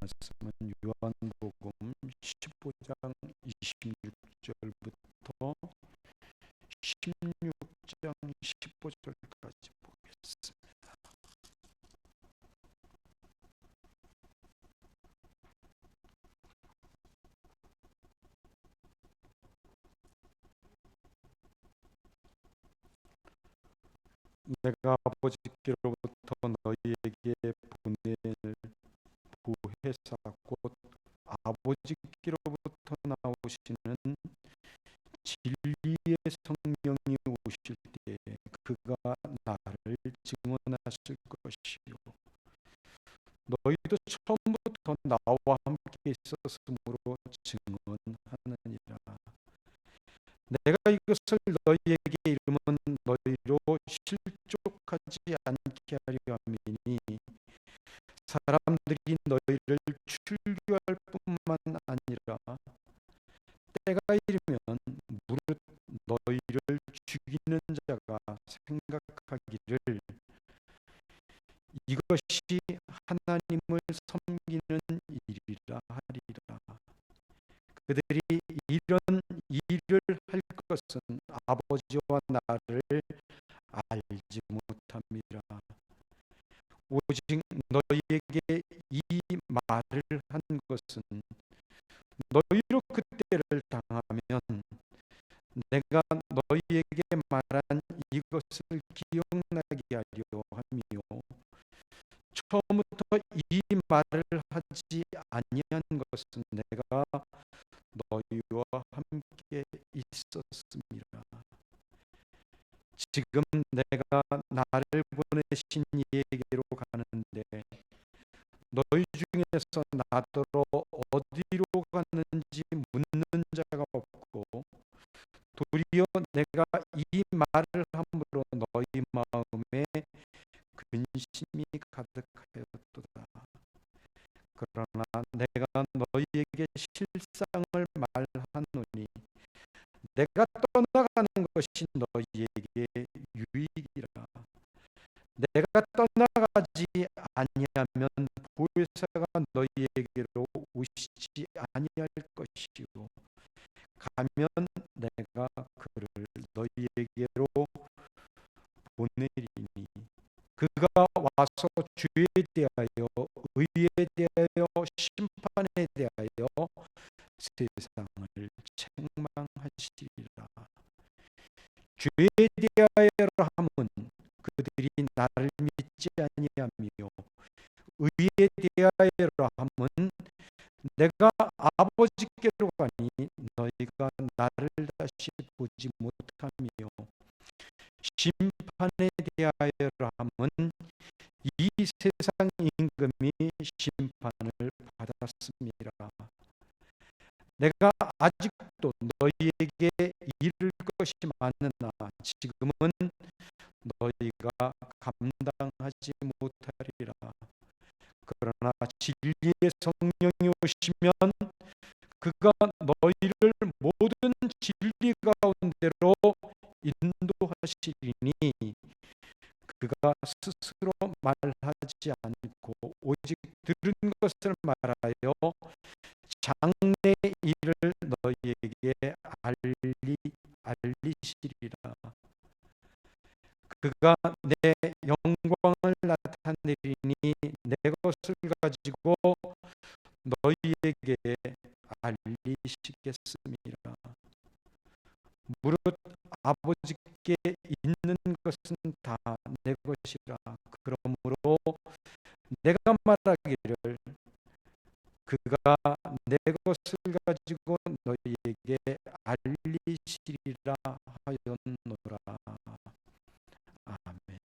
말씀은 요한복음 15장 26절부터 16장 15절까지 보겠습니다. 내가 아버지께로부터 너희에게 보낼 부회사 곧 아버지께로부터 나오시는 진리의 성령이 오실 때에 그가 나를 증언하실 것이요 너희도 처음부터 나와 함께 있었으므로 증언하느니라. 내가 이것을 너희에게 이르면 너희로 실족하지 않게 하려 함이니 사람들이 너희를 출교할 뿐만 아니라 때가 이르면 무릇 너희를 죽이는 자가 생각하기를 이것이 하나님을 섬기는 일이라 하리라. 그들이 이런 일을 할 것은 아버지와 나를 알지 못함이라. 오직 너희에게 이 말을 한 것은 너희로 그때를 당하면 내가 너희에게 말한 이것을 기억나게 하려 함이요 처음부터 이 말을 하지 아니한 것은 내가 너희와 함께 있었습니다. 지금 내가 나를 보내신 이에게로 가는데 너희 중에서 나더러 어디로 가는지 묻는 자가 없고 도리어 내가 이 말을 함으로 너희 마음에 근심이 가득하였도다. 그러나 내가 너희에게 실상을 말하노니 내가 떠나가는 것이 너희에게 유익이라. 내가 떠나가지 아니하면 보혜사가 너희에게로 오시지 아니할 것이요 가면 내가 그를 너희에게로 보내리니 그가 와서 죄에 대하여 의에 대하여 심판에 대하여 세상을 책망하시리라. 죄에 대하여라 함은 그들이 나를 믿지 아니하며 의에 대하여라 함은 내가 아버지께로 가니 너희가 나를 다시 보지 못하며 심판에 대하여라 함은 이 세상 임금이 심판을 받았습니다. 내가 아직도 너희에게 이를 것이 많으나 지금은 너희가 감당하지 못하리라. 그러나 진리의 성령이 오시면 그가 너희를 모든 진리 가운데로 인도하시리니 그가 스스로 말하지 않고 오직 들은 것을 말하여 장래 일을 너희에게 알리시리라. 그가 내 영광을 나타내리니 내 것을 가지고 너희에게 알리시겠습니다. 무릇 아버지께 있는 것은 다 내 것이라. 그러므로 내가 말하기를 그가 내 것을 가지고 너희에게 알리시리라 하였노라. 아멘.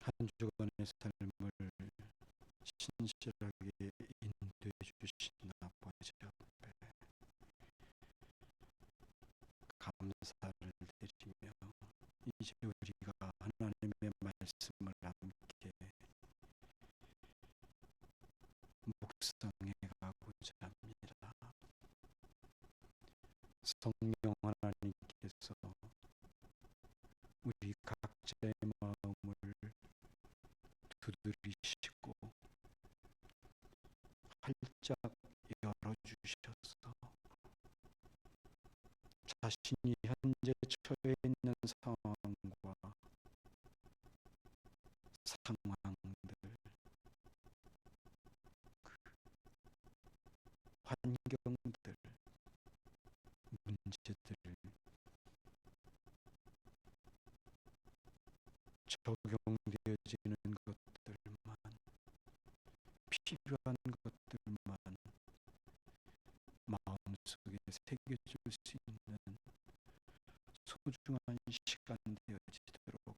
한 주간의 삶을 신실하게 인도해 주신 아버지 앞에 감사를 드리며 이제 우리가 하나님의 말씀을 함께 묵상해 가고자 합니다. 성령 하나님께서 우리 각자의 마음을 두드리시고 활짝 열어주셔서 자신이 현재 처해 있는 상황과 상황들, 환경들, 문제들 적용되어지는 것들만, 필요한 것들만 마음속에 새겨줄 수 있는 소중한 시간 되어지도록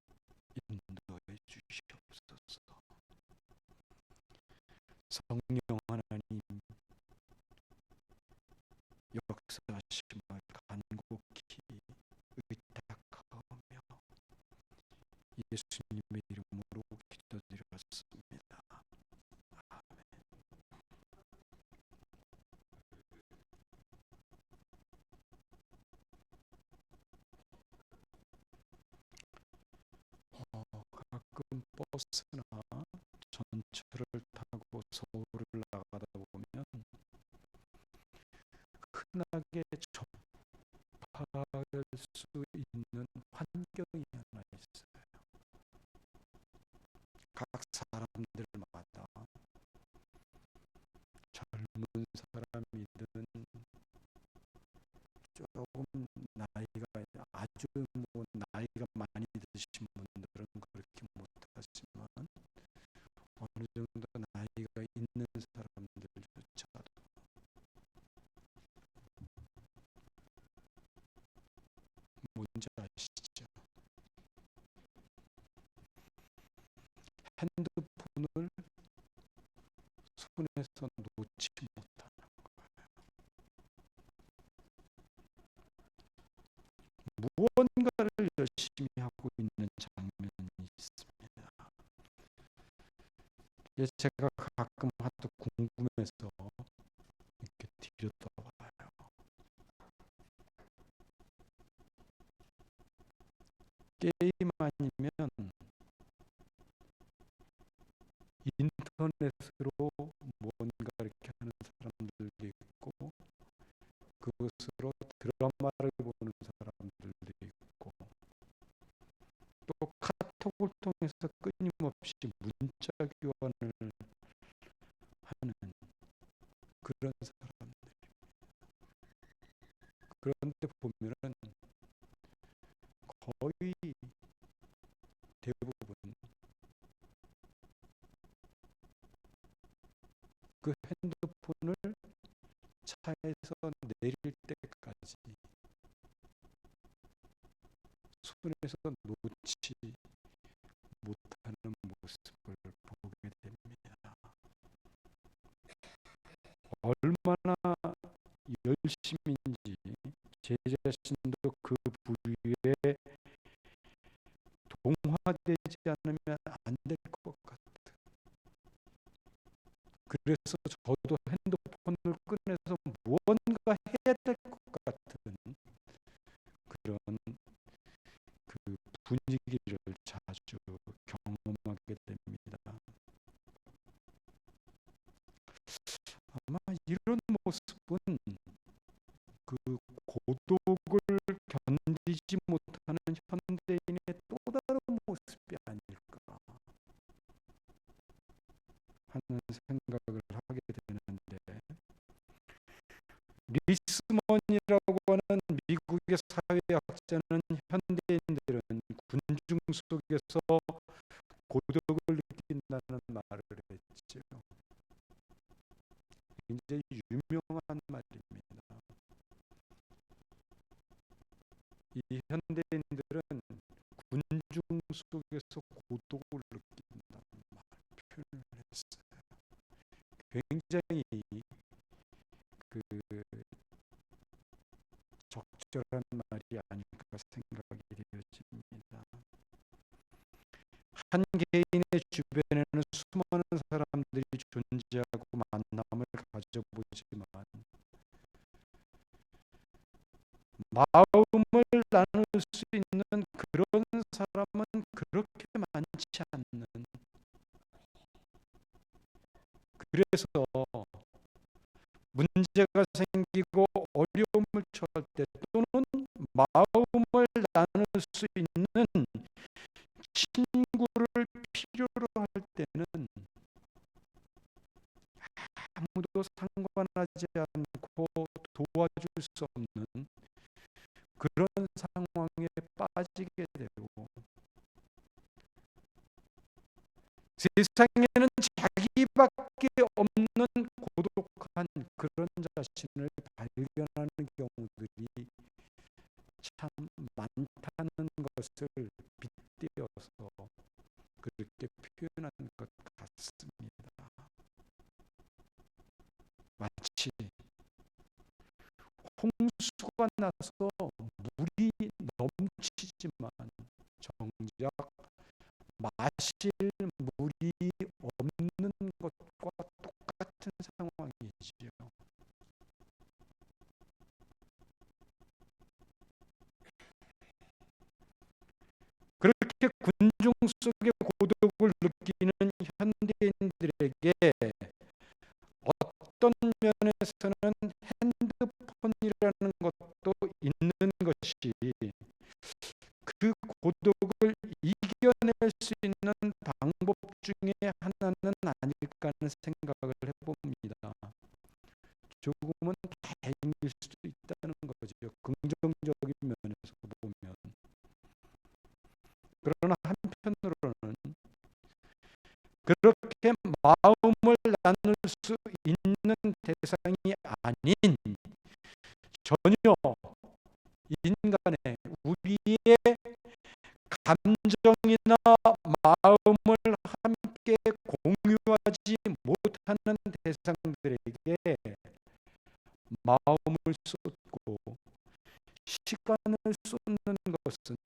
인도해 주시옵소서. 성령 하나님 역사하심을 간곡히 의탁하오며 예수님의 이름으로 기도드렸습니다. 아멘. 가끔 버스나 전철을 타고 서울을 나가다 보면 흔하게 접할 수 있는 환경이 하나 있어요. 각 사람들마다 젊은 사람이든 조금 나이가 아주 나이가 많이 드신 분들은 그렇게 못하지만 어느 정도 나이가 있는 사람들조차도 뭔지 아시죠? 핸드폰을 손에서 놓지 못하는 거예요. 무언가를 열심히 하고 있는 장면이 있습니다. 제가 가끔 하도 궁금해서 이렇게 들여다봐요. 게임 아니면 인터넷으로 뭔가 이렇게 하는 사람들도 있고 그것으로 드라마를 보는 사람들도 있고 또 카톡을 통해서 끊임없이 문자 교환을 하는 그런 사람들. 그런데 보면은 거의 대부분 그 핸드폰을 차에서 내릴 때까지 손에서 놓지 못하는 모습을 보게 됩니다. 얼마나 열심인지 제 자신도 그 부위에 동화되지 않으면 안 될 것 같아요. 그래서 저도 핸드폰을 꺼내서 무언가 해야 될 것 같은 그런 그 분위기를 자주 경험하게 됩니다. 아마 이런 모습은 그 고독을 견디지 못하는 현대인의 또 다른 모습이 아닐까 하는 생각을 하게 되는데, 리스먼이라고 하는 미국의 사회학자는 현대인들은 군중 속에서 고독을 느낀다는 말을 했죠. 굉장히 유명한 말입니다. 이 현대인들은 군중 속에서 고독을 느낀다. 굉장히 그 적절한 말이 아닐까 생각이 되어집니다. 한 개인의 주변에는 수많은 사람들이 존재하고 만남을 가져보지만 마음을 나눌 수 있는 그런 사람은 그렇게 많지 않는, 그래서 문제가 생기고 어려움을 처할 때 또는 마음을 나눌 수 있는 친구를 필요로 할 때는 아무도 상관하지 않고 도와줄 수 없는 그런 상황에 빠지게 되고, 세상에는 자기밖에 없는 고독한 그런 자신을 발견하는 경우들이 참 많다는 것을 빗대어서 그렇게 표현한 것 같습니다. 마치 홍수가 나서 물이 넘치지만 정작 마실 물이 없는 것과 똑같은 상황이지요. 그렇게 군중 속의 고독을 느끼는 현대인들에게 어떤 면에서는 핸드폰이라는 것도 있는 것이 그 고독을 이겨낼 수 있는 방법 중에 하나는 아닐까 하는 생각을 해봅니다. 조금은 다행일 수도 있다는 거죠. 긍정적인 면에서 보면. 그러나 한편으로는 그렇게 마음을 나눌 수 있는 대상이 아닌 전혀 인간의 우리의 감정이나 마음을 함께 공유하지 못하는 대상들에게 마음을 쏟고 시간을 쏟는 것은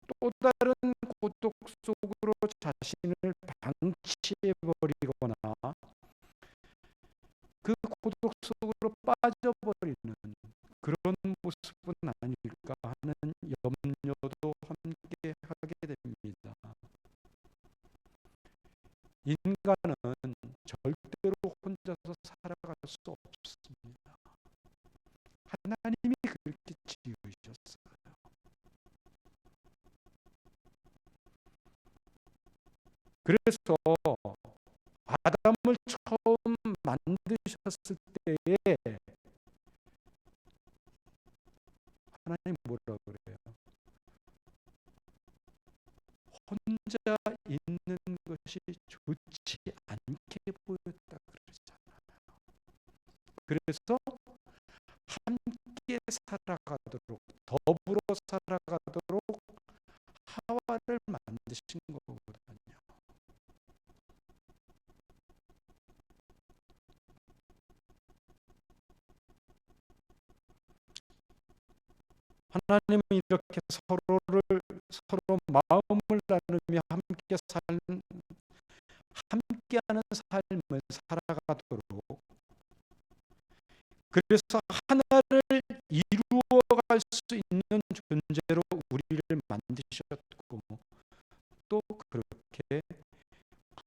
또 다른 고독 속으로 자신을 방치해버리거나 그 고독 속으로 빠져버리는 그런 모습은 아닐까 하는 염려도 함께 하게 됩니다. 인간은 절대로 혼자서 살아갈 수 없습니다. 하나님이 그렇게 지으셨어요. 그래서 아담을 처음 만드셨을 때에 하나님 뭐라 그래요? 혼자 있는 것이 좋지 않게 보였다 그러잖아요. 그래서 함께 살아가도록, 더불어 살아가도록 하와를 만드신 거거든요. 하나님은 이렇게 서로 마음을 나누며 함께하는 삶을 살아가도록, 그래서 하나를 이루어갈 수 있는 존재로 우리를 만드셨고 또 그렇게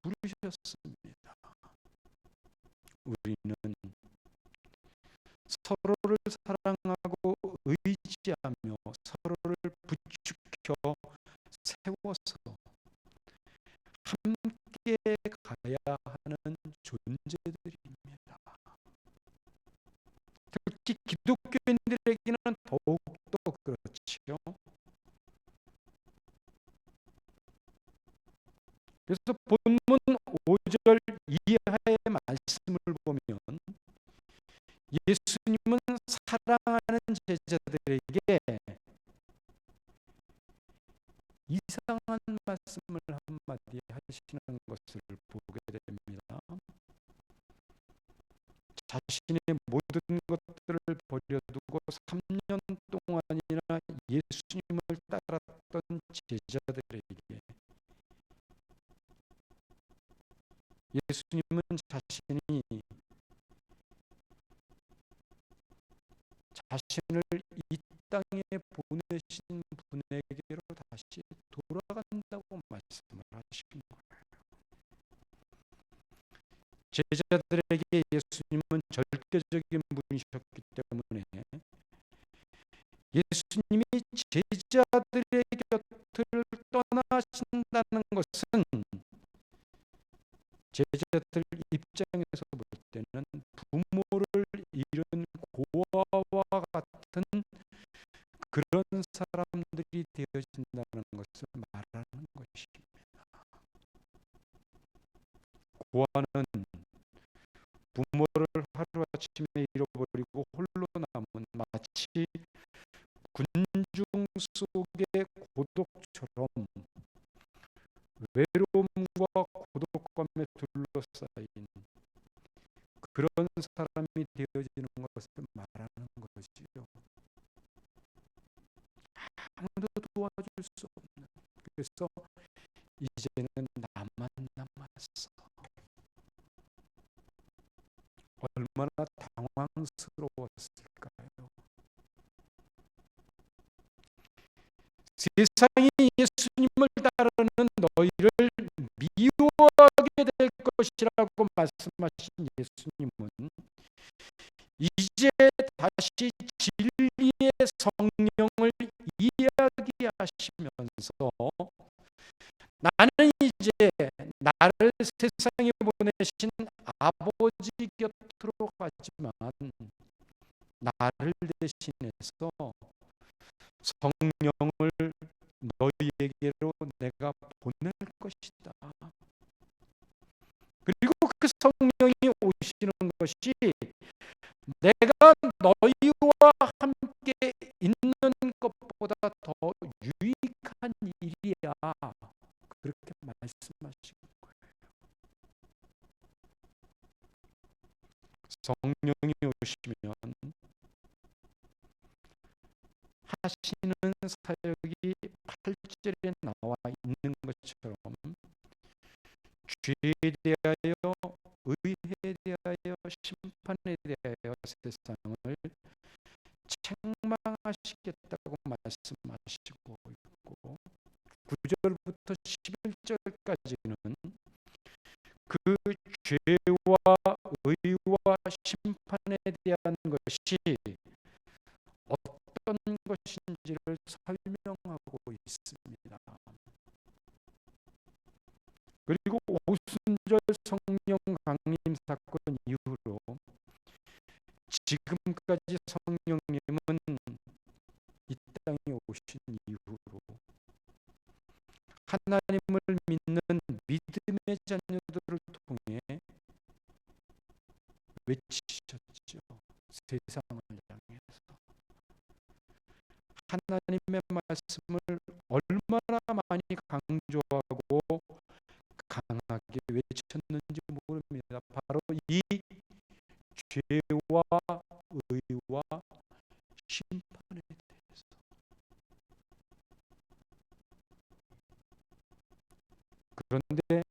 부르셨습니다. 우리는 서로를 사랑하고 의지하며 서로를 부추겨 세워서 함께 가야 하는 존재들입니다. 특히 기독교인들에게는 더욱더 그렇지요. 그래서 본문 5절 이하의 말씀을 보면 예수님은 사랑하는 제자들에게 이상한 말씀을 한마디 하시는 것을 보게 됩니다. 자신의 모든 것들을 버려두고 3년 동안이나 예수님을 따랐던 제자들에게 예수님은 자신이 자신을 이 땅에 보내신 분에게로 다시 돌아간다고 말씀을 하신 거예요. 제자들에게 예수님은 절대적인 분이셨기 때문에 예수님이 제자들의 곁을 떠나신다는 것은 제자들 입장에서 볼 때는 부모를 잃은 고아와 같은 그런 사람들이 되어진다는 것을 말하는 것입니다. 고아는 부모를 하루아침에 잃어버리고 홀로 남은 마치 군중 속의 고독처럼 외로움과 고독감에 둘러싸인 그런 사람이 되어지는 것을 말하는 것이요. 아무도 도와줄 수 없는. 그래서 이제는 나만 남았어. 얼마나 당황스러웠을까요? 세상이 예수님을 따르는 너희를 미워하게 될 것이라고 말씀하신 예수님은 이제 다시 진리의 성령을 이야기하시면서 나는 이제 나를 세상에 보내신 아버지 곁으로 가지만 나를 대신해서 성령을 너희에게로 내가 보낼 것이다. 그리고 그 성령이 오시는 것이 내가 너희와 함께 있는 것보다 더 유익한 일이야. 그렇게 말씀하신 거예요. 성령이 오시면 하시는 사역이 8절에 나와 있는 것처럼 죄에 대하여, 의에 대하여, 심판에 대하여 세상을 책망하시겠다고 말씀하시고 있고 9절부터 11절까지는 그 죄와 의와 심판에 대한 것이 어떤 것인지를 설명하고 있습니다. 그리고 오순절 성령 강림 사건 이후로 지금까지 성령님은 이 땅에 오신 이후로 하나님을 믿는 믿음의 자녀들을 통해 외치셨죠. 세상을 향해서 하나님의 말씀을 얼마나 많이 강조하고 강하게 외쳤는지 모릅니다. 바로 이 죄와 의와 심판에 대해서. 그런데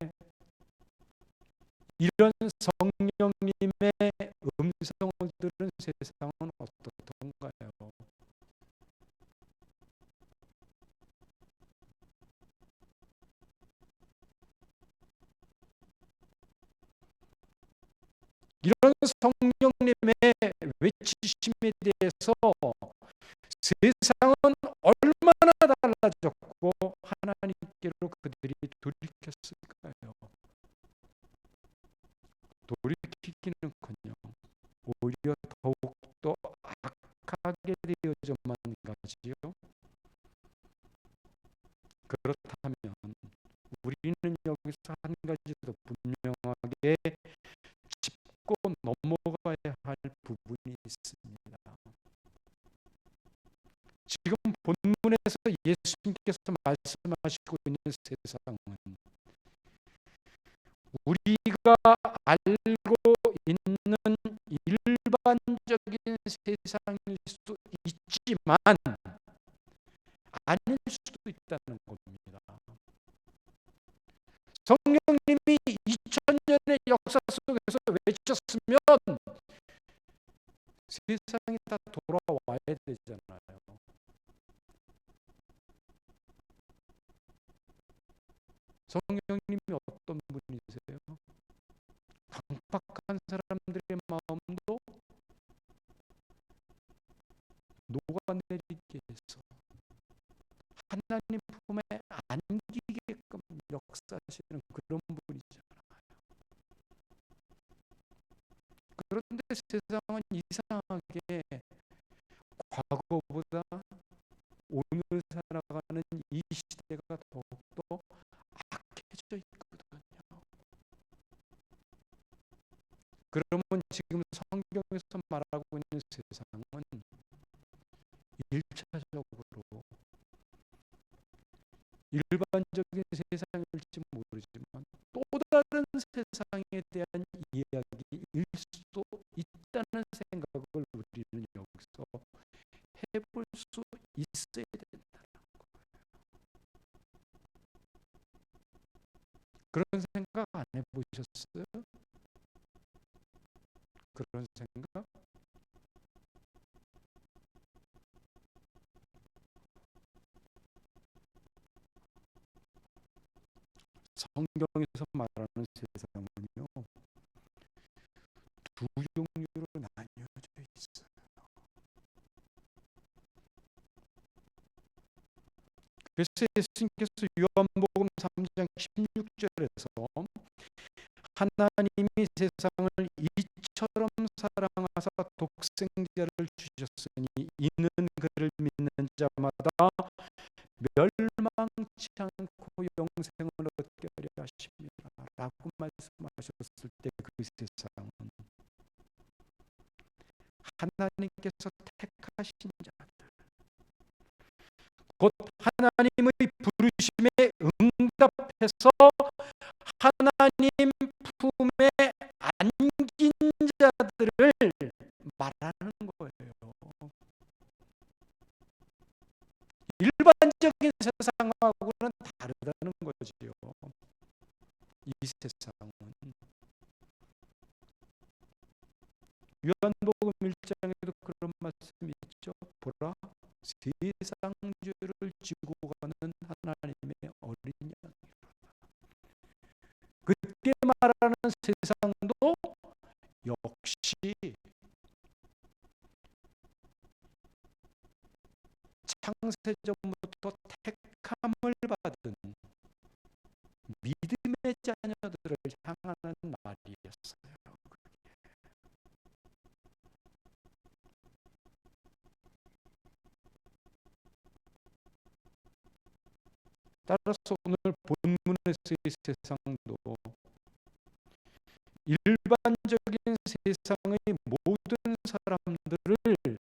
이런 성령님의 음성을 들은 세상은 어떻던가요? 이런 성령님의 외치심에 대해서 세상은 얼마나 달라졌고 하나님께로 그들이 돌이켰을까요? 돌이키기는커녕 오히려 더욱더 악하게 되어져만 가지요. 그렇다면 우리는 여기서 한 가지 더 분명하게 짚고 넘어가야 할 부분이 있습니다. 지금 본문에서 예수님께서 말씀하시고 있는 세상은 우리가 알고 있는 세상일 수도 있지만 아닐 수도 있다는 겁니다. 성령님이 2000년의 역사 속에서 외쳤으면 세상이 다 돌아와야 되잖아요. 성령님이 어떤 분이세요? 강팍한 사람들의 마음도 녹아내리게 해서 하나님 품에 안기게끔 역사하시는 그런 분이잖아요. 그런데 세상은 이상하게 과거보다 오늘 살아가는 이 시대가 더욱더 악해져 있거든요. 그러면 지금 성경에서 말하고 있는 세상은 1차적으로 일반적인 세상일지 모르지만 또 다른 세상에 대한 이야기일 수도 있다는 생각을 우리는 여기서 해볼 수 있어야 된다는 거예요. 그런 생각 안 해보셨어요? 그런 생각? 성경에서 말하는 세상은요, 두 종류로 나뉘어져 있어요. 그래서 예수님께서 요한복음 3장 16절에서 하나님이 세상을 이처럼 사랑하사 독생자를 주셨으니 이는 그를 믿는 자마다 멸망치 않고 영생을 얻게 하려 하심이라 라고 말씀하셨을 때 그 세상은 하나님께서 택하신 자들, 곧 하나님의 부르심에 응답해서 하나님 품에 안긴 자들을 말하는 거예요. 일반적인 세상하고는 다르다는 거지요. 이 세상은 요한복음 1장에도 그런 말씀이 있죠. 보라, 세상 죄를 지고 가는 하나님의 어린 양이로다. 그때 말하는 세상도 역시 창세전부터 택함을 받은 믿음의 자녀들을 향하는 말이었어요. 따라서 오늘 본문에서의 세상도 일반적인 세상의 모든 사람들을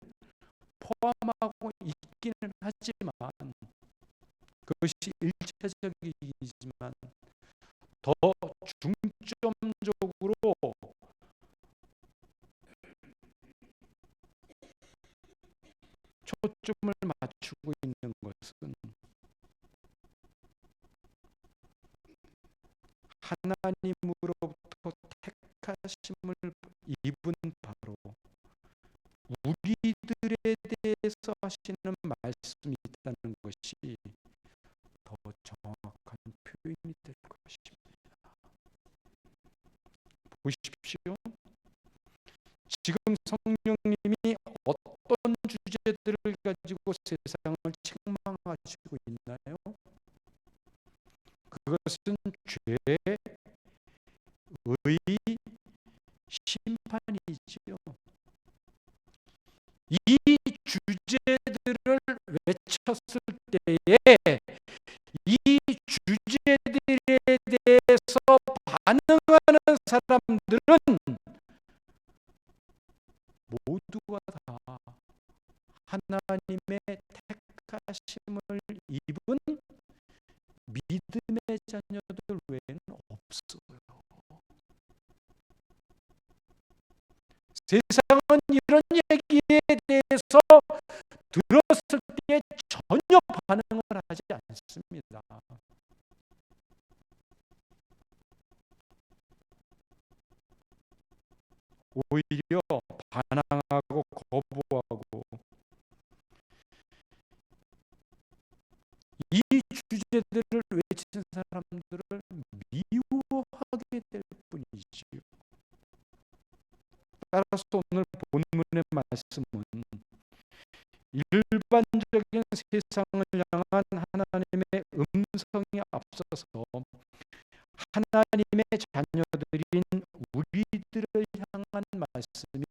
포함하고 있기는 하지만 그것이 일차적이지만 더 중점적으로 초점을 맞추고 있는 것은 하나님으로부터 택하심을 입은 바로 우리들에 대해서 하시는 말씀이 있다는 것이 더 정확한 표현이 될 것입니다. 보십시오. 지금 성령님이 어떤 주제들을 가지고 세상을 책망하시고 있나요? 그것은 죄의 심판이지요. 이 주제들을 외쳤을 때에 이 주제들에 대해서 반응하는 사람들은 모두가 다 하나님의 택하심을 입은 믿음의 자녀들 외에는 없어요. 세상은 이런 얘기에 대해서 들었을 때 전혀 반응을 하지 않습니다. 오히려 반항하고 거부하고, 이 주제들을 외치는 사람들을 미워하게 될 뿐이지요. 따라서 오늘 본문의 말씀은 일반적인 세상을 향한 하나님의 음성이 앞서서 하나님의 자녀들인 우리들을 향한 말씀이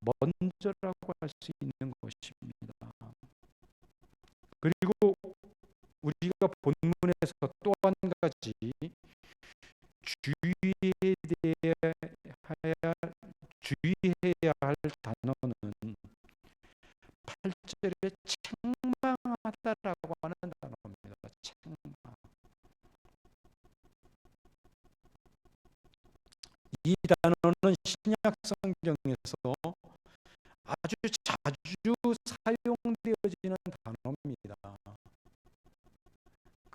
먼저라고 할 수 있는 것입니다. 그리고 우리가 본문에서 또 한 가지 주의해야 할 단어는 8절에 책망하다라고 하는 단어입니다. 책망. 이 단어는 신약 성경에서 아주 자주 사용되어지는 단어입니다.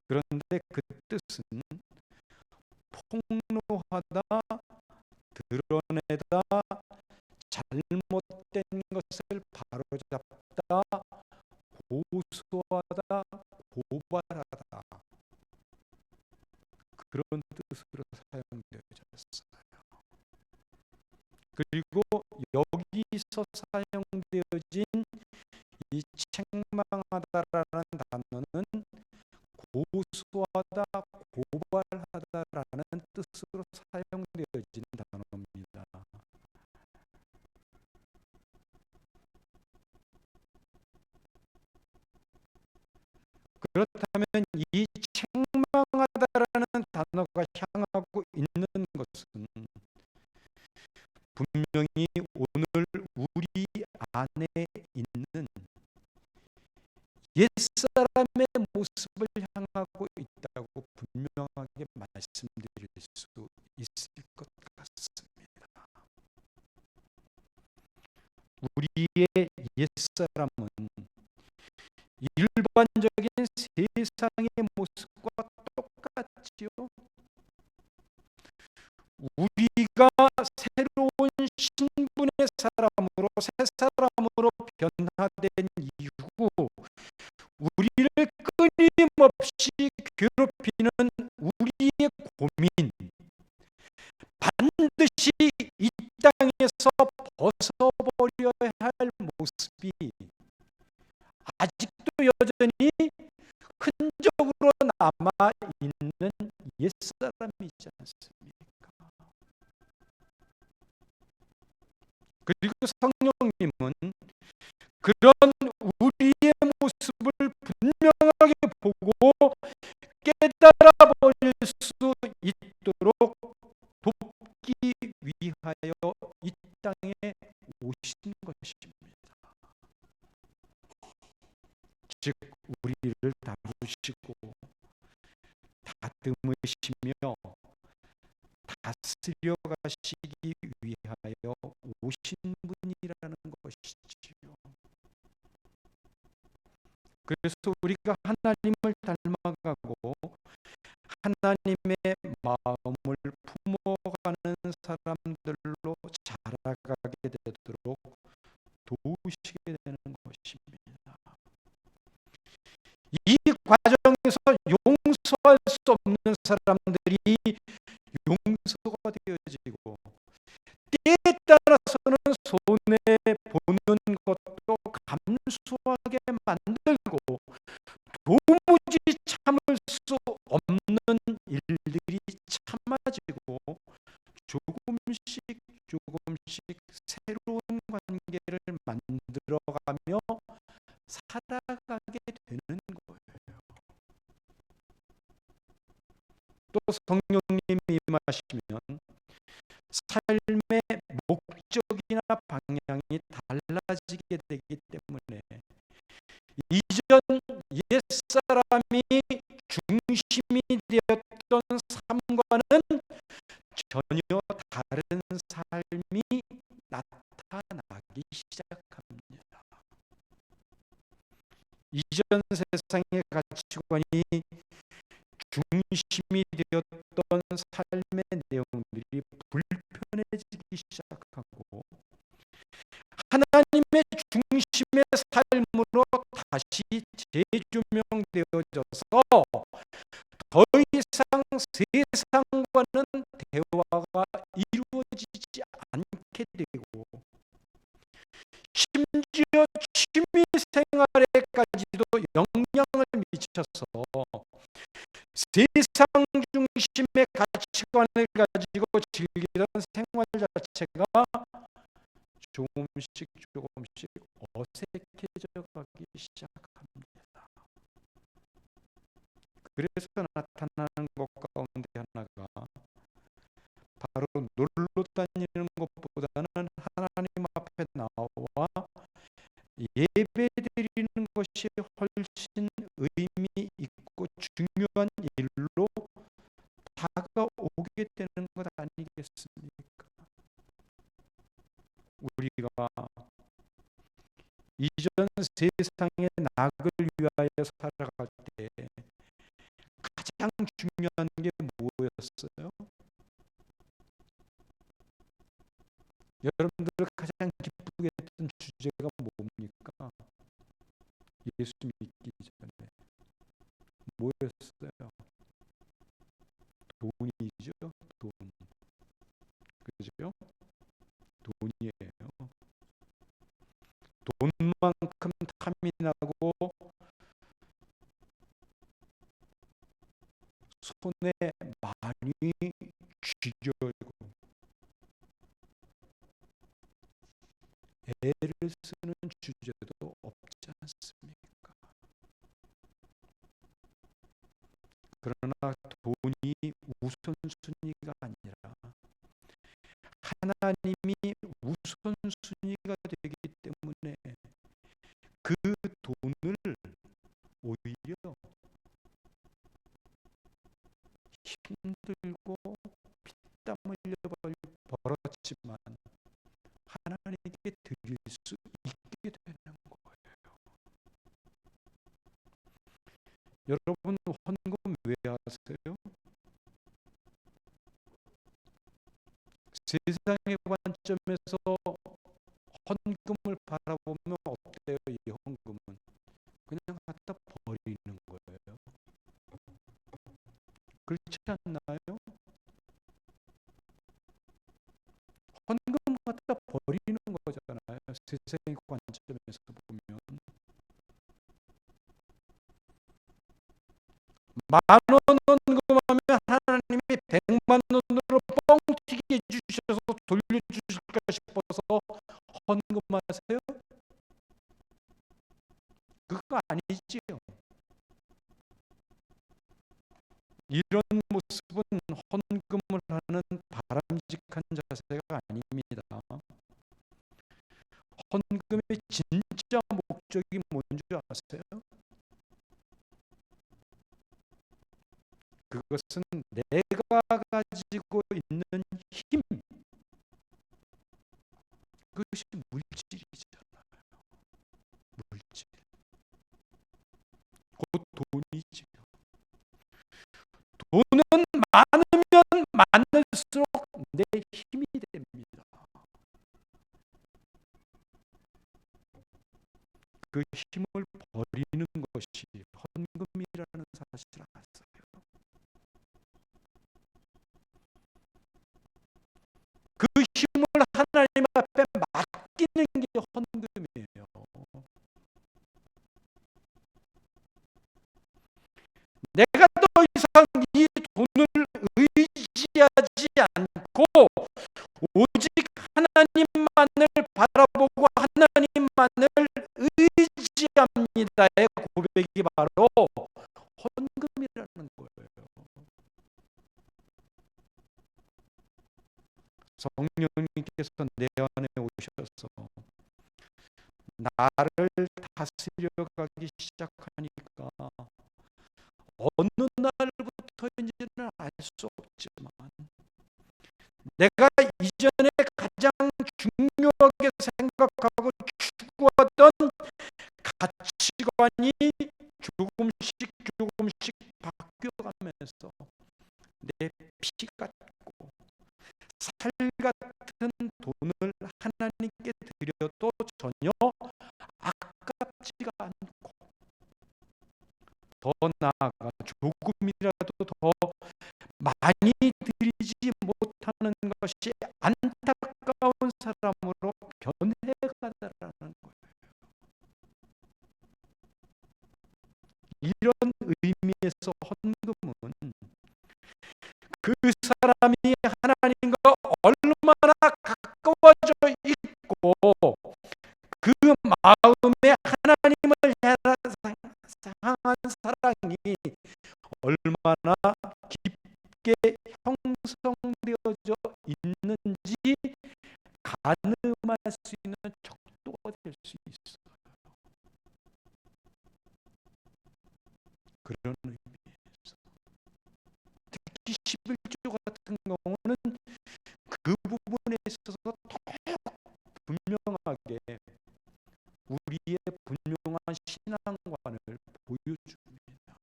그런데 그 뜻은 폭로하다, 드러내다, 잘못된 것을 바로잡다, 고소하다, 고발하다, 그런 뜻으로 사용되어졌어요. 그리고 여기서 사용되어진 이 책망하다라는 단어는 고소하다, 고발하다라는 뜻으로 사용되어진 단어입니다. 그렇다면 이 책망하다라는 단어가 향하고 있는 것은 분명히 오늘 우리 안에 있는 옛사람의 모습을 향하고 있다고 분명하게 말씀드릴 수 있을 것 같습니다. 우리의 옛사람은 일반적인 세상의 모습과 똑같지요. 우리가 새로운 신분의 사람으로, 새 사람으로 변화된 이후 우리를 끊임없이 괴롭히는 우리의 고민, 반드시 이 땅에서 벗어버려야 할 모습이 아직도 여전히 흔적으로 남아있는 옛사람이지 않습니까? 그리고 성령님은 그런 우리의 모습을 분명하게 보고 깨달아 버릴 수 있도록 돕기 위하여 이 땅에 오신 것입니다. 즉 우리를 다루시고 다듬으시며 다스려 가시기 위하여 오신 분이라는 것이지요. 그래서 우리가 하나님을 닮아가고 하나님의 마음을 품어가는 사람들로 자라가게 되도록 도우시게 되는 것입니다. 이 과정에서 용서할 수 없는 사람들이 용서가 되어지고, 때에 따라서는 손해보는 것도 감수하게 만들고, 도무지 참을 수 없는 일들이 참아지고, 조금씩 새로운 관계를 만들어가며 살아가게 되는 거예요. 또 성령님이 임하시면 삶의 목적이나 방향이 달라지게 되기 때문에 이전 옛사람이 중심이 되었던 삶과는 전혀 다른 삶이 시작합니다. 이전 세상의 가치관이 중심이 되었던 삶의 내용들이 불편해지기 시작하고 하나님의 중심의 삶으로 다시 재조명되어져서 더 이상 세상과는 대화가 이루어지지 않게 되고 심지어 취미 생활에까지도 영향을 미쳐서 세상 중심의 가치관을 가지고 즐기던 생활 자체가 조금씩 어색해져 가기 시작합니다. 그래서 나타나는 것 가운데 하나가 바로 놀러 다니는 것보다는 하나님 앞에 나와 예배 드리는 것이 훨씬 의미 있고 중요한 일로 다가오게 되는 것 아니겠습니까? 우리가 이전 세상의 낙을 위하여 살아갈 때 가장 중요한 게 뭐였어요? 여러분들 가장 기쁘게 했던 주제가 뭡니까? 예수 믿기 전에 뭐였어요? 돈이죠. 돈. 그죠? 돈이에요. 돈만큼 탐이 나고 손에 많이 쥐겨지고 애를 쓰는 주제도 없지 않습니까? 그러나 돈이 우선순위가 아니라 하나님이 우선순위가 되기 때문에 그 돈을 오히려 힘들고 피땀 흘려 벌었지만 하나님께 드릴 수 있게 되는 거예요. 여러분 헌금 왜 하세요? 세상의 관점에서 헌금을 바라보면 어때요? 이 헌금은 그냥 갖다 버리는 거예요. 그렇지 않나요? 헌금 갖다 버리는 거잖아요. 세상의 관점에서 보면 10,000원 헌금하면 하나님이 100만 원으로 뻥튀기 해주셔서 돌려주실까 싶어서 헌금하세요? 그거 아니지요. 이런 모습은 헌금을 하는 바람직한 자세가 아닙니다. 헌금의 진짜 목적이 뭔지 아세요? 그것은 내가 가지고 있는 힘, 그것이 물질이잖아요. 물질. 곧 돈이지요. 돈은 많으면 많을수록 내 힘이 됩니다. 그 힘을 버리는 것이 헌금이라는 사실을 아세요? 그 힘을 하나님 앞에 맡기는 게 헌금이에요. 내가 더 이상 이 돈을 의지하지 않고 오직 하나님만을 바라보고 하나님만을 의지합니다의 고백이 바로 헌금이라는 거예요. 성령님께서 내 안에 오셔서 나를 다스려 가기 시작하니까 어느 날부터인지는 알 수 없지만 내가 이전에 가장 중요하게 생각하고 가치관이 조금씩 바뀌어가면서 내 피 같고 살 같은 돈을 하나님께 드려도 전혀 아깝지가 않고, 더 나아가 조금이라도 더 많이 드리지 못하는 것이 안타까운 사람으로 변해가다라는 거예요. 이런 의미에서 헌금은 그 사람이 하나님과 얼마나 가까워져 있고 그 마음에 하나님을 향한 사랑이 얼마나 깊게 형성되어져 있는지 가늠할 수 있는 척도가 될 수 있어요. 그런 의미에서 특히 11조 같은 경우는 그 부분에 있어서 더욱 분명하게 우리의 분명한 신앙관을 보여줍니다.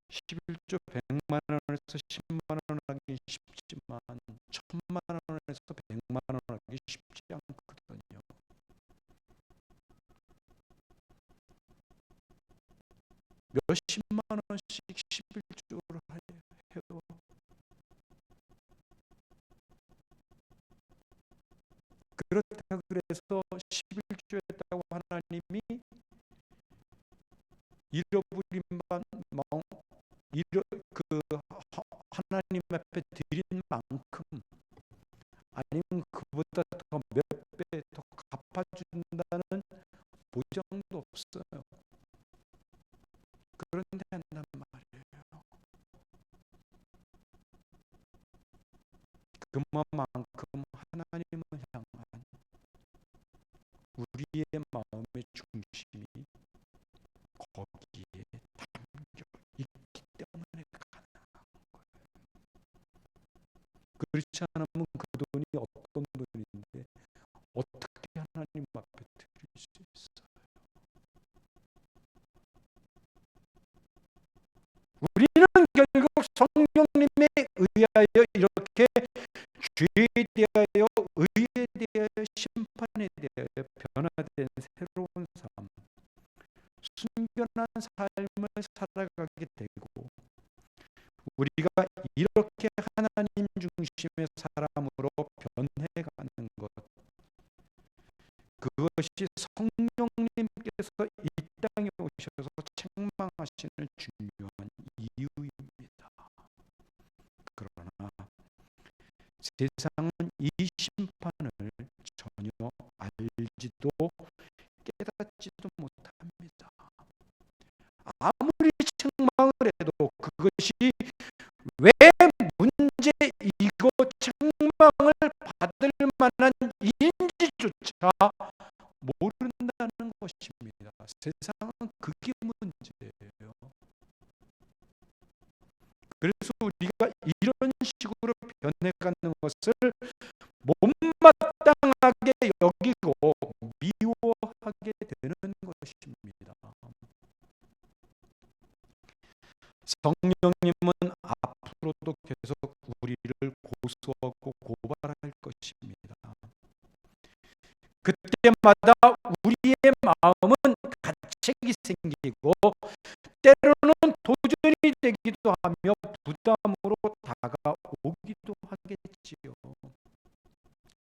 11조 100만 원에서 10만 원 하기 쉽지만 1000만 원에서 100만 원 하기 쉽지 않거든요. 몇십만 원씩 11조를 해요. 그렇다 그래서 11조였다고 하나님이 잃어버린 마음, 하나님 앞에 드린 만큼 아니면 그보다 더 몇 배 더 갚아준다는 보장도 없어요. 그런데 한단 말이에요. 그만큼 하나님을 향한 우리의 마음의 중심이 거기에 담겨 있기 때문에 가능한 거예요. 그렇지 않으면 그 돈이 어떤 돈인데 어떻게 하나님 앞에 드릴 수 있어요? 우리는 결국 성령님에 의하여 이렇게 죄에 대하여 의에 대하여 심판에 대하여 변화된 새로운 삶, 순결한 삶을 살아가게 되고 우리가 이렇게 하나님 중심의 사람으로 변해가는 것, 그것이 성령님께서 이 땅에 오셔서 책망하시는 중요한 이유입니다. 그러나 세상은 이 심판을 전혀 알지도 깨닫지도 못합니다. 아무리 책망을 해도 그것이 왜 문제이고 책망을 받을 만한 일인지조차 모른다는 것입니다. 세상은 그게 문제예요. 그래서 우리가 이런 식으로 변해가는 것을 못마땅하게 여기고 미워하게 되는 것입니다. 성령님은 앞으로도 계속 우리를 고소하고 고발할 것입니다. 그때마다 우리의 마음은 가책이 생기고 때로는 도전이 되기도 하며 부담으로 다가오기도 하겠지요.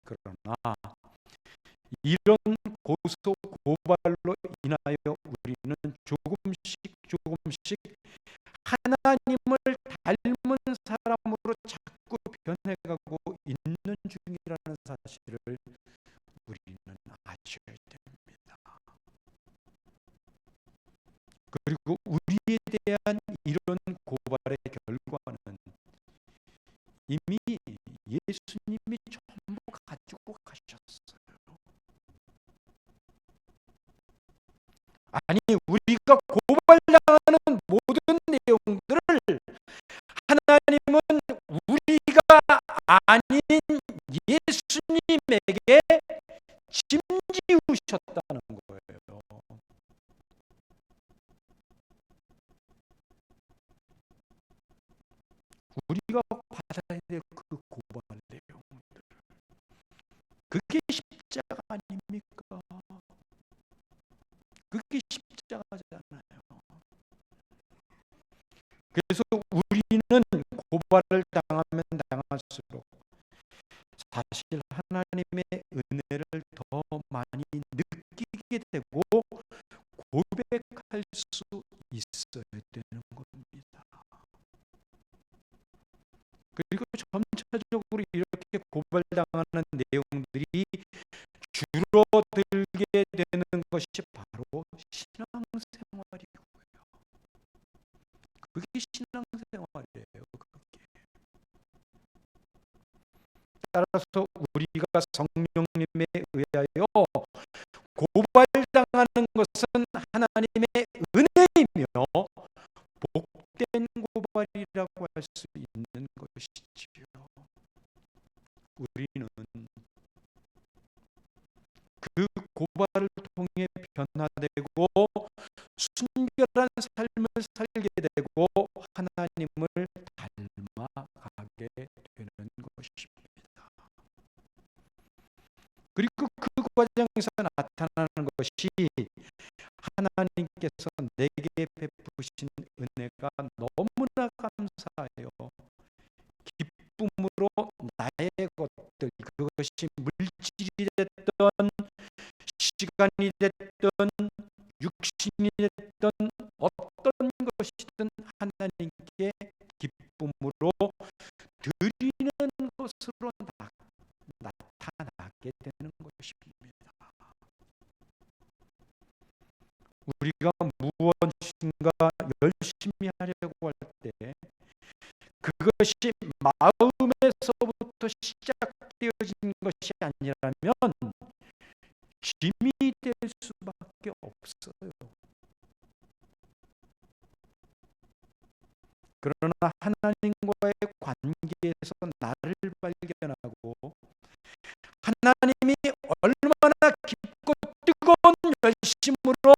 그러나 이런 고소 고발로 인하여 우리는 조금씩 하나님을 닮은 사람으로 자꾸 변해가고 있는 중이라는 사실을 우리는 아셔야 됩니다. 그리고 우리에 대한 이런 고발의 결과는 이미 예수님이 전부 가지고 가셨어요. 아니, 우리가 고발당하는 모든 내용들을 하나님은 우리가 아닌 예수님이 예수님에게 짐지우셨다는 거예요. 우리가 받아야 될 그 고발 내용들, 그게 십자가 아닙니까? 그게 십자가잖아요. 그래서 우리는 고발을 당하면 당할수록 사실 하나님의 은혜를 더 많이 느끼게 되고 고백할 수 있어야 되는 겁니다. 그리고 점차적으로 이렇게 고발당하는 내용들이 줄어들게 되는 것이 바로 신앙생활이고요. 그게 신앙생활이에요. 그게. 따라서 우리가 성령님에 의하여 고발당하는 것은 하나님의 은혜이며 복된 고발이라고 할 수 있는 것이지요. 우리는 그 고발을 통해 변화되고 순결한 삶을 살게 되고 하나님을 닮아가게 되는 것입니다. 그리고 그 과정에서 나타나는 것이 하나님께서 내게 베푸신 은혜가 너무나 감사해요. 기쁨으로 나의 것들, 그것이 물질이 됐던 시간이 됐던 육신이 됐던 어떤 것이든 하나님께 기쁨으로 드리는 것으로 나타나게 되는 것입니다. 우리가 무엇인가 열심히 하려고 할 때 그것이 마음에서부터 시작되어진 것이 아니라면 짐이 될 수밖에 없어요. 그러나 하나님과의 관계에서 나를 발견하고 하나님이 얼마나 깊고 뜨거운 열심으로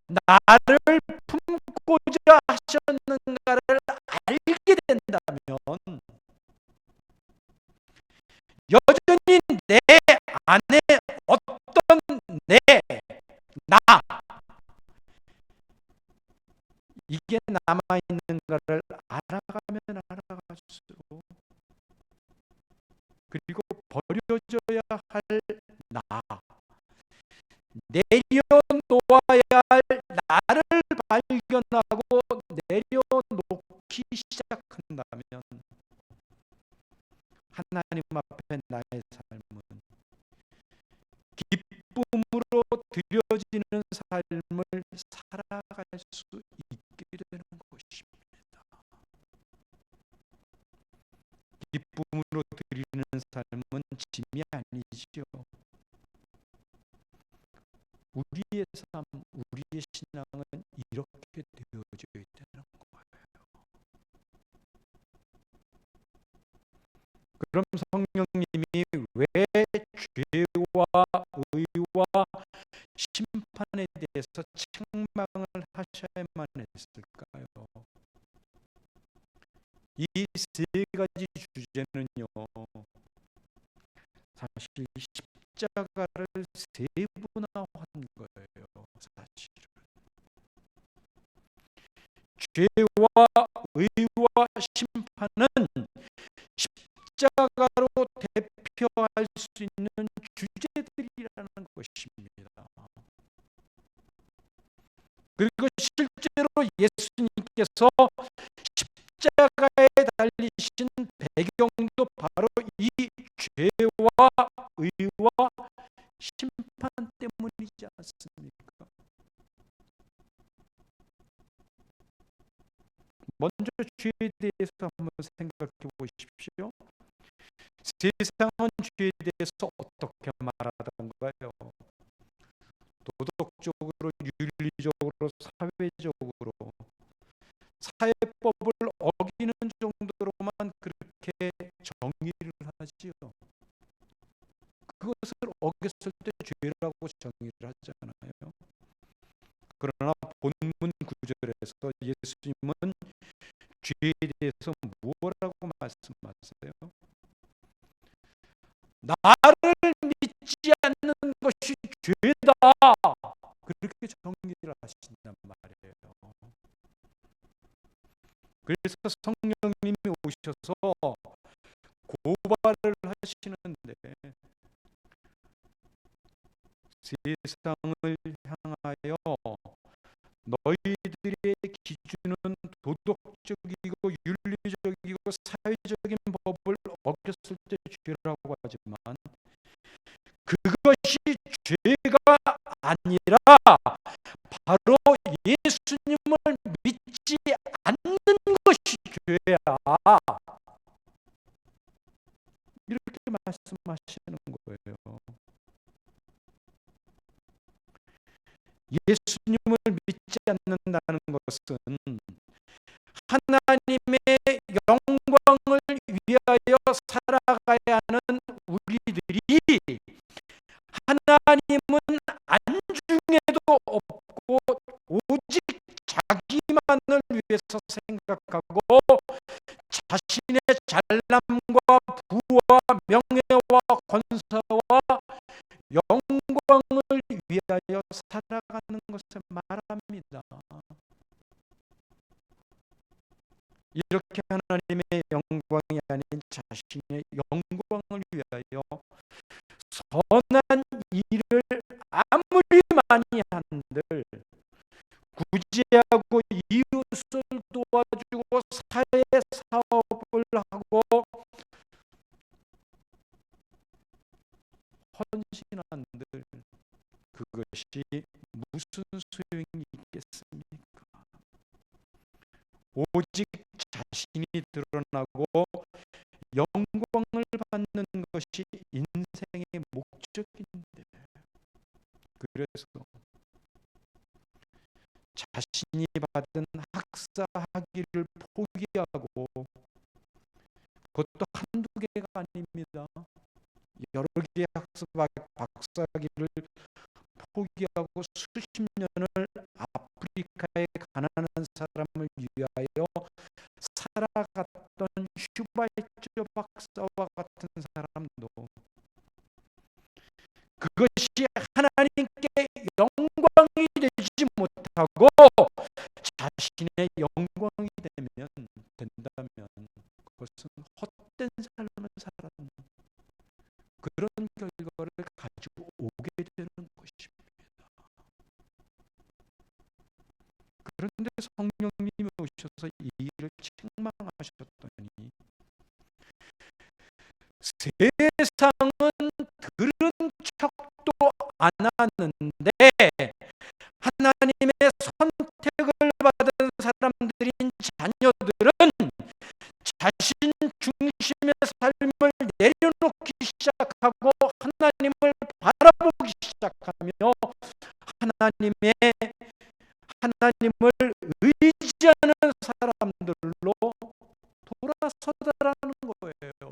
나를 품고자 하셨는가를 알게 된다면 여전히 내 안에 어떤 나 이게 남아있는가를 알아가면 알아갈수록 그리고 버려져야 할 나, 내려놓아야 할 나를 발견하고 내려놓기 시작한다면 하나님 앞에 나의 삶은 기쁨으로 드려지는 삶을 살아갈 수 있게 되는 것입니다. 기쁨으로 드리는 삶은 짐이 아니지요. 우리의 삶, 우리의 신앙은 이렇게 되어져 있다는 거예요. 그럼 성령님이 왜 죄와 의와 심판에 대해서 책망을 하셔야만 했을까요? 이 세 가지 주제는요, 사실 십자가를 세분화한 거예요. 사실은 죄와 의와 심판은 십자가로 대표할 수 있는 주제들이라는 것입니다. 그리고 실제로 예수님께서 십자가에 달리신 배경도 바로 이 죄와 의와 심판 때문이지 않습니까? 먼저 죄에 대해서 한번 생각해 보십시오. 세상은 죄에 대해서 어떻게 말하던가요? 도덕적으로, 윤리적으로, 사회적으로 사회법을 어기는 정도로만 그렇게 정의를 하지요. 먹었을 때 죄라고 정의를 하잖아요. 그러나 본문 구절에서 예수님은 죄에 대해서 뭐라고 말씀하세요? 나를 믿지 않는 것이 죄다. 그렇게 정의를 하신단 말이에요. 그래서 성령님이 오셔서 고발을 하시는데, 세상을 향하여 너희들의 기준은 도덕적이고 윤리적이고 사회적인 법을 어겼을 때 죄라고 하지만, 그것이 죄가 아니라 바로 예수님을 믿지 않는 것이 죄야. 이렇게 말씀하시는 거예요. 예수님을 믿지 않는다는 것은 하나님의 영광을 위하여 살아가야 하는 우리들이 하나님은 안중에도 없고 오직 자기만을 위해서 생각하고 자신의 잘남과 부와 명예와 권세와 영광을 위하여 살아가는 것을 말합니다. 이렇게 하나님의 영광이 아닌 자신의 영광을 위하여 선한 일을 아무리 많이 한들 구제하고 이웃을 도와주고 사회 사업을 하고 헌신한들 그것이 무슨 소용이 있겠습니까? 오직 자신이 드러나고 영광을 받는 것이 인생의 목적인데, 그래서 자신이 받은 학사 학위를 포기하고, 그것도 한두 개가 아닙니다. 여러 개의 박사학위를 포기하고 수십 년을 아프리카의 가난한 사람을 위하여 살아갔던 슈바이처 박사와 같은 사람도 그것이 하나님께 영광이 되지 못하고 자신의 영광이 된다면 그것은 헛된 삶을 살았는 그런 결과를 가지고 오게 되는 것입니다. 그런데 성령님이 오셔서 이 일을 책망하셨더니, 세상은 들은 척도 안 하는데 하나님의 선택을 받은 사람들인 자녀들은 자신 중심의 삶을 내려놓기 시작하고 하나님을 바라보기 시작하며 하나님을 의지하는 사람들로 돌아서더라는 거예요.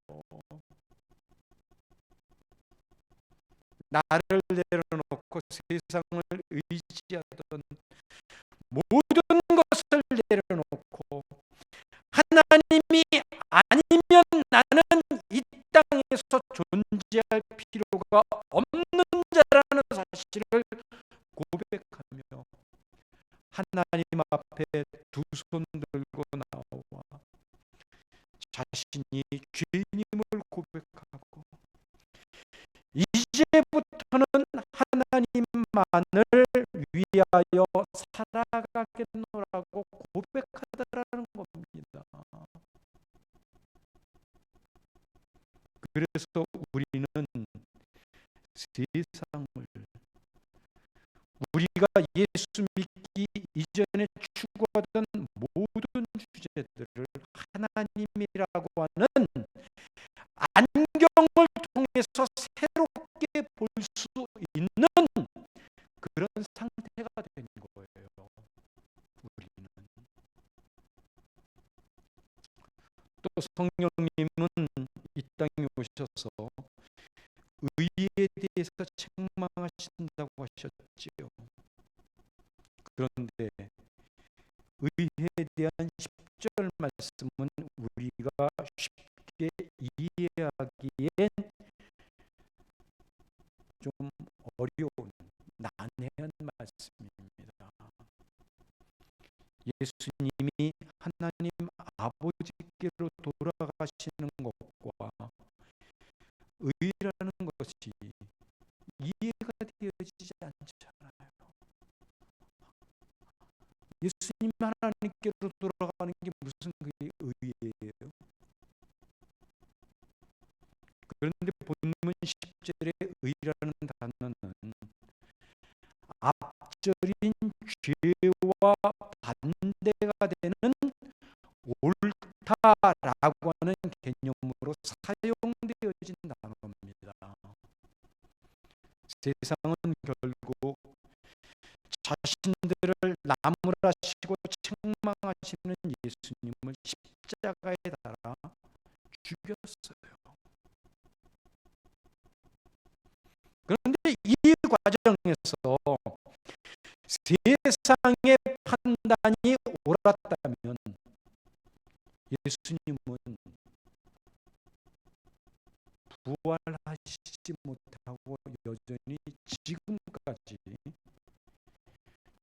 나를 내려놓고 세상을 의지하던 모든 것을 내려놓고 하나님이 아니면 나는 이 땅에서 존재할 필요가 없는 자라는 사실을 고백하며 하나님 앞에 두 손 들고 나와 자신이 죄인임을 고백하고 이제부터는 하나님만을 위하여 살아가겠노라고 고백하더라는 겁니다. 그래서 우리는 세상을 우리가 예수 믿기 이전에 추구하던 모든 주제들을 하나님이라고 하는 안경을 통해서 새롭게 볼 수 있는 그런 상태가 된 거예요. 우리는 또 성령님은 이 땅에 오셔서 의에 대해서 책망하신다고 하셨지요. 그런데 의에 대한 10절 말씀은 우리가 쉽게 이해하기엔 좀 어려운 난해한 말씀입니다. 예수님이 하나님 아버지께로 돌아가시는 것과 의라는 것이 이해가 되어지지 않잖아요. 예수님 하나님께로 돌아가는 게 무슨 그게 의예요? 그런데 본문 10절의 의라는 단어는 앞절인 죄와 반대가 되는 옳다라고 하는 개념으로 사용되어진 단어입니다. 세상은 결국 자신들을 나무라시고 책망하시는 예수님을 십자가에 달아 죽였어요. 그런데 이 과정에서 세상의 판단이 옳았다면 예수님은 부활하시지 못하고 여전히 지금까지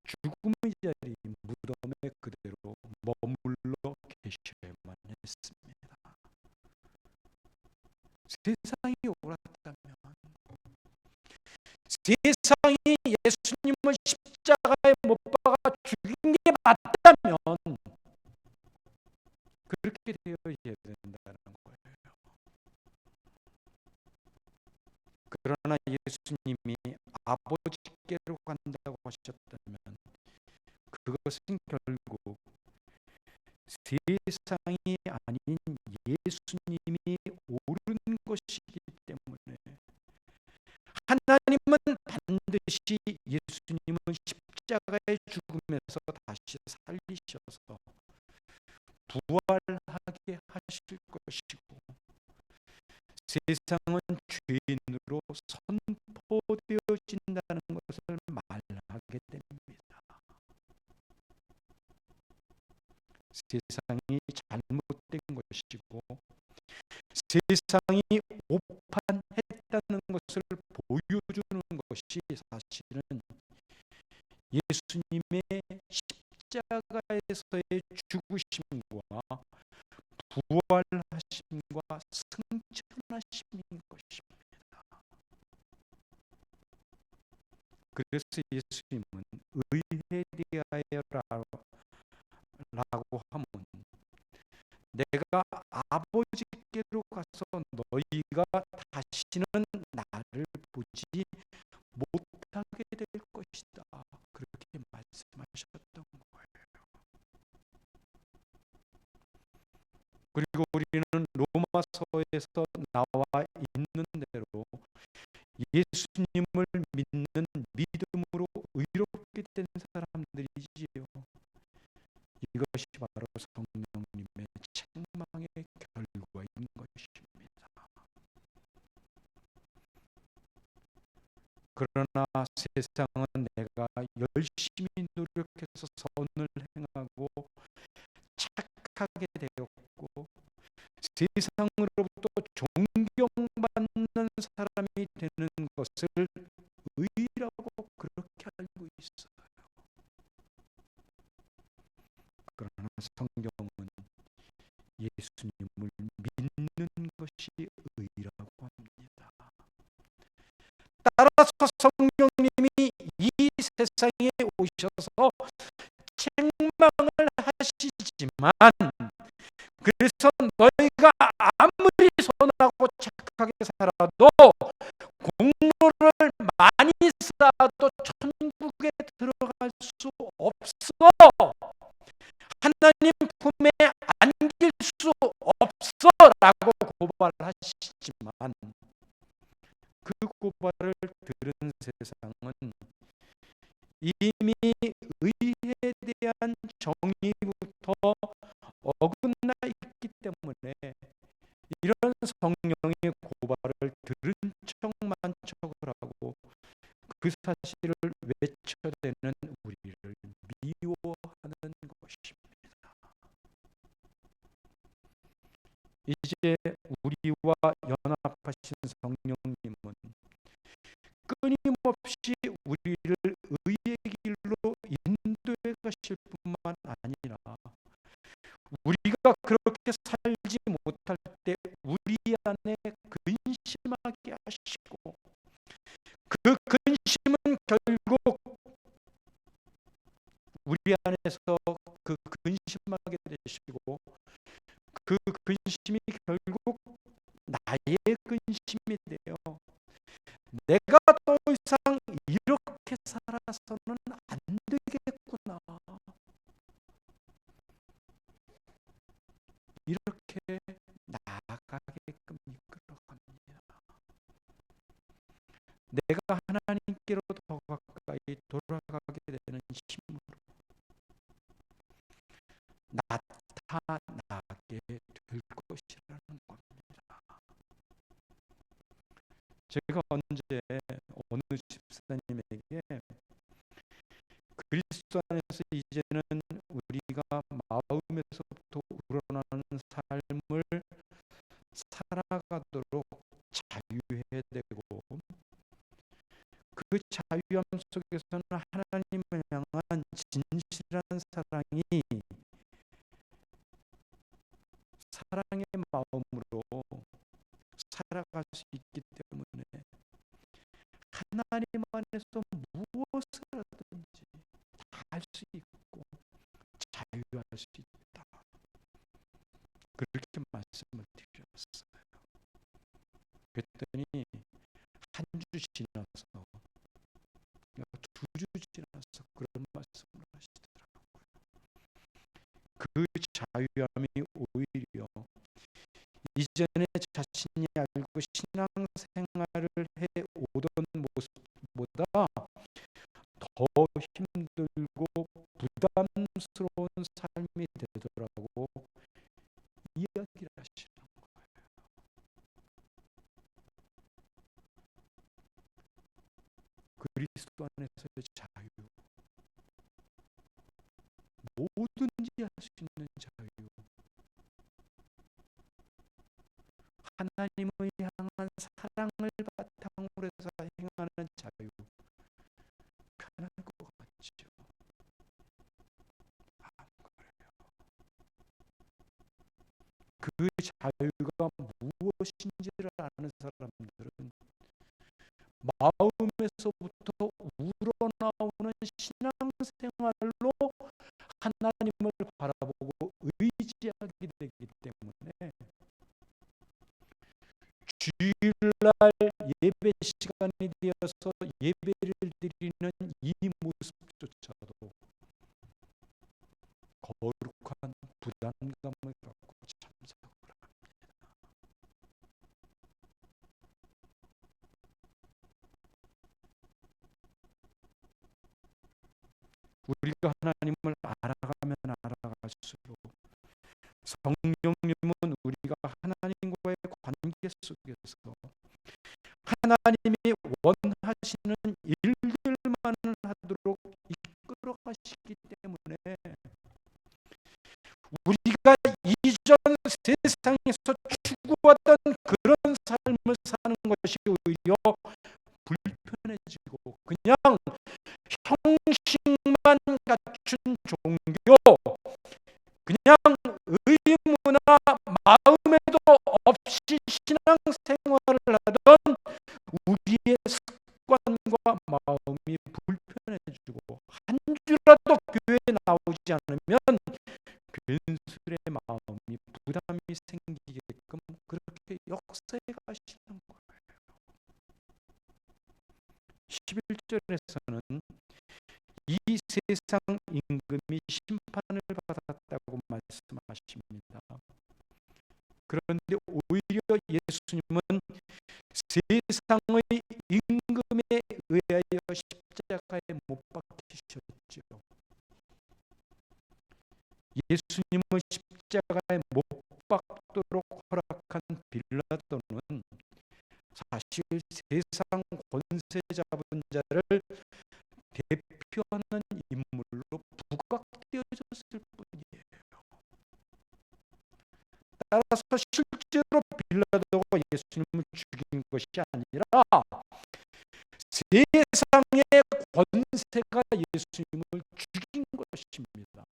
죽음의 자리 무덤에 그대로 머물러 계셔야만 했습니다. 세상이 옳았다면, 세상이 예수님을 십자가에 못 박아 죽인 게 맞다면 그렇게 되어야 된다는 거예요. 그러나 예수님이 아버지께로 간다고 하셨다면 그것은 결국 세상이 아닌 예수님이 옳은 것이기 때문에 하나님은 반드시 예수님을 십자가의 죽음에서 다시 살리셔서 부활하게 하실 것이고 세상은 죄인으로 선포되어진다는 것을 말하게 됩니다. 세상이 잘못된 것이고 세상이 오판했다는 것을 보여주는 것이 사실은 예수님의 십자가에서의 죽으심과 부활하심과 승천하심인 것입니다. 그래서 예수님은 의에 대하여라고 하면 내가 아버지께로 가서 너희가 다시는 나를 보지 못하게 될 것이다. 그렇게 말씀하셨던 거예요. 그리고 우리는 로마서에서 나와 있는 대로 예수님을 믿는 믿음으로 의롭게 된 사람들이지요. 이것이 바로 성령님의 책망의 결과인 것입니다. 그러나 세상은 내가 열심히 노력해서 선을 행하고 착하게 되었고 세상으로부터 존경받는 사람이 되는 것을 의라고 그렇게 알고 있어요. 그러나 성경은 예수님을 믿는 것이 의라고 합니다. 따라서 성령님이 이 세상에 오셔서 책망을 하시지만 그래서 너희가 아무리 선하고 착하게 살아도 공로를 많이 쌓아도 천국에 들어갈 수 없어. 하나님 품에 안길 수 없어 라고 고발하시지만 그 고발을 들은 세상은 이미 의에 대한 정의부터 어긋나 있기 때문에 이런 성령의 고발을 들은 척만 그 사실을 외쳐대는 우리를 미워하는 것입니다. 이제 우리와 연합하신 성령님은 끊임없이 우리를 의의 길로 인도해 가실 뿐만 아니라 우리가 그렇게 살지 못할 때 우리 안에 근심하게 하시고, 그 근심은 결국 우리 안에서 그 근심하게 되시고, 그 근심이 결국 나의 근심이 돼요. 내가 더 이상 이렇게 살아서는 안 되겠구나, 이렇게 나아가게끔 이끌어갑니다. 내가 하나님께로 더 가까이 돌아가게 되는 힘으로 나타나게 될 것이라는 겁니다. 제가 언제 어느 집사님에게 그리스도 안에서 이제는 우리가 마음에서부터 우러나는 삶을 살아가도록 자유해야 되고, 그 자유함 속에서는 하나님을 향한 진실한 사랑이 사랑의 마음으로 살아갈 수 있기 때문에 하나님 안에서 무엇을 하든지 다 할 수 있고 자유할 수 있다, 그렇게 말씀을 드렸어요. 그랬더니 한 주 지나서, 두 주 지나서 그런 말씀을 하시더라고요. 그 자유함이 오히려 이전에 자신이 알고 신앙생활을 해오던 모습보다 더 힘들고 부담스러운 삶이 되더라고 이야기를 하시는 거예요. 그리스도 안에서의 자유, 뭐든지 할 수 있는 자유, 하나님을 향한 사랑을 바탕으로 해서 행하는 자유, 편할 것 같죠? 안 그래요. 그 자유가 무엇인지를 아는 사람들은 마음에서부터 우러나오는 신앙생활로 하나님을 바라보고 의지하게 되기 때문에 주일날 예배 시간이 되어서 예배를 드리는 이 모습조차도 거룩한 부담감을 갖고 참석을 합니다. 우리가 하나님을 알아가면 알아갈수록 성령님은 우리가 하나님과의 관계 속에서 하나님이 원하시는 일들만을 하도록 이끌어 가시기 때문에 우리가 이전 세상에서 추구하던 그런 삶을 사는 것이 오히려 불편해지고 그냥 형식만 갖춘 종교, 그냥 의문화 마음에도 없이 신앙생활을 하던 우리의 습관과 마음이 불편해지고 한 주라도 교회에 나오지 않으면 변술의 마음이 부담이 생기게끔 그렇게 역사에 가시는 거예요. 11절에서는 이 세상 임금이 심판을 받았다고 말씀하십니다. 그런데 오히려 예수님은 세상의 임금에 의하여 십자가에 못 박히셨죠. 예수님을 십자가에 못 박도록 허락한 빌라도는 사실 세상 권세 잡은 자를 대표하는 인물로 부각되어졌을 뿐이에요. 따라서 실제로 빌라도가 예수님을 죽인 것이 아니라 세상의 권세가 예수님을 죽인 것입니다.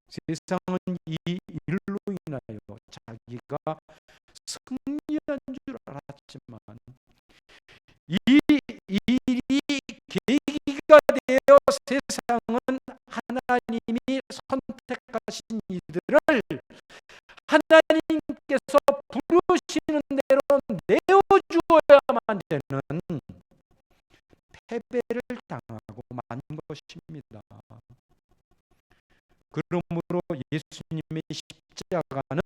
세상은 이 일로 인하여 자기가 승리한 줄 알았지만 이 일이 계기가 되어 세상은 하나님이 선택하신 이들을 하나님께서 부르시는 대로 내어주어야만 되는 패배를 당하고 만 것입니다. 그러므로 예수님의 십자가는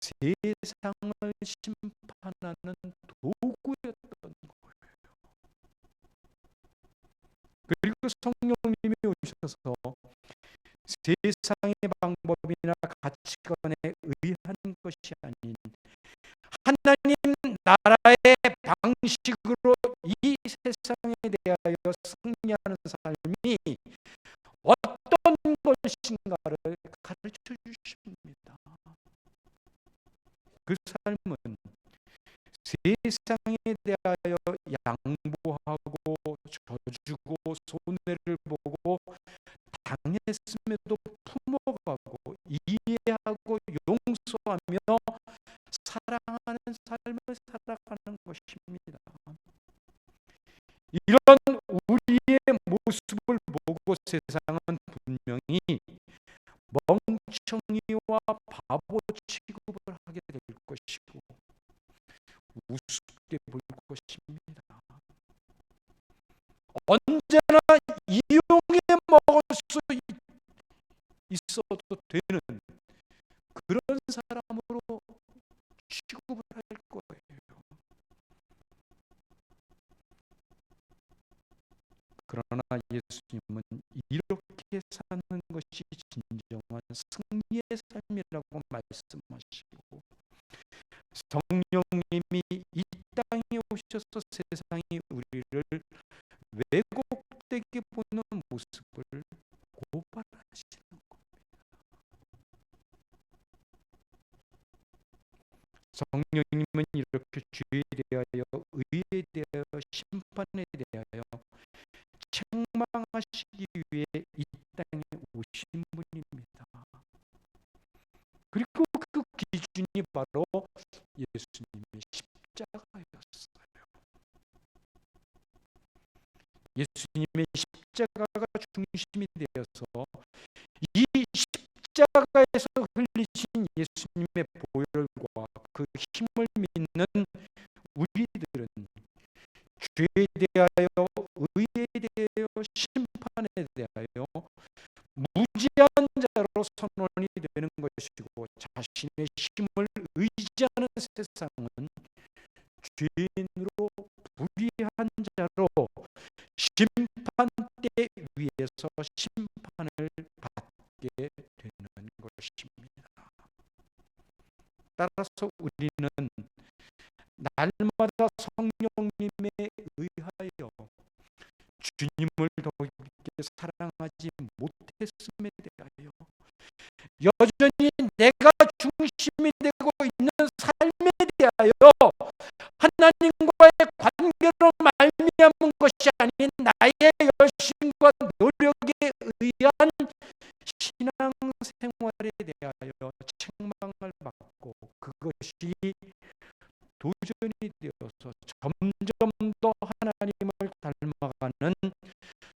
세상을 심판하는 도구였던 거예요. 그리고 성령님이 오셔서 세상의 방법이나 가치관에 의한 것이 아닌 하나님 나라의 방식으로 이 세상에 대하여 승리하는 삶이 어떤 것인가를 가르쳐 주십니다. 그 삶은 세상에 대하여 양보하고 져주고 손해를 보고 당했음에도 품어가고 이해하고 용서하며 사랑하는 삶을 살아가는 것입니다. 이런 우리의 모습을 보고 세상은 분명히 멍청이와 바보 취급을 하게 될 것이고 우습게 볼 것입니다. 언제나 이용해 먹을 수 있어도 되는 그런 사람으로 취급을 할 거예요. 그러나 예수님은 이렇게 사는 것이 진정한 승리의 삶이라고 말씀하시고 성령님이 이 땅에 오셔서 세상이 우리를 왜곡되게 보는 모습을 고발하시는 겁니다. 성령님은 이렇게 죄에 대하여 의에 대하여 심판에 대하여 책망하시기 위해 이 땅에 오신 분입니다. 그리고 그 기준이 바로 예수님의 십자가였어요. 예수님의 십자가가 중심이 되어서 이 십자가에서 흘리신 예수님의 보혈과 그 힘을 믿는 우리들은 죄에 대하여 의에 대하여 심판에 대하여 무지한 자로 선언이 되는 것이고 자신의 힘을 의지하는 세상은 죄인으로 불의한 자로 심판대 위에서 심판을 받게 되는 것입니다. 따라서 우리는 날마다 성령님에 의하여 주님을 더 깊게 사랑하지 못했음에 대하여 여전히 내가 중심이 되고 있는 삶에 대하여 하나님과의 관계로 말미암은 것이 아닌 나의 열심과 노력에 의한 신앙생활에 대하여 책망을 받고 그것이 도전이 되어서 점점 더 하나님을 닮아가는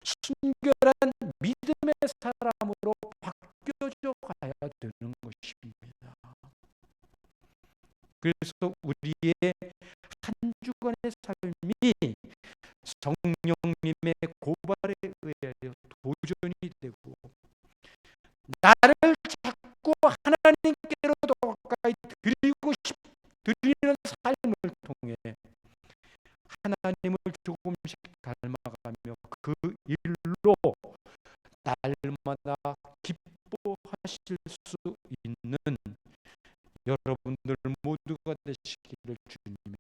순결한 믿음의 사람으로 바뀌어져 가야 되는 것입니다. 그래서 우리의 한 주간의 삶이 성령님의 고발에 의하여 도전이 되고 나를 자꾸 하나님께로 더 가까이 드리는 삶을 통해 하나님을 조금씩 닮아가며 그 일로 날마다 기뻐하실 수 있는 여러분들 모두가 되시기를 주님의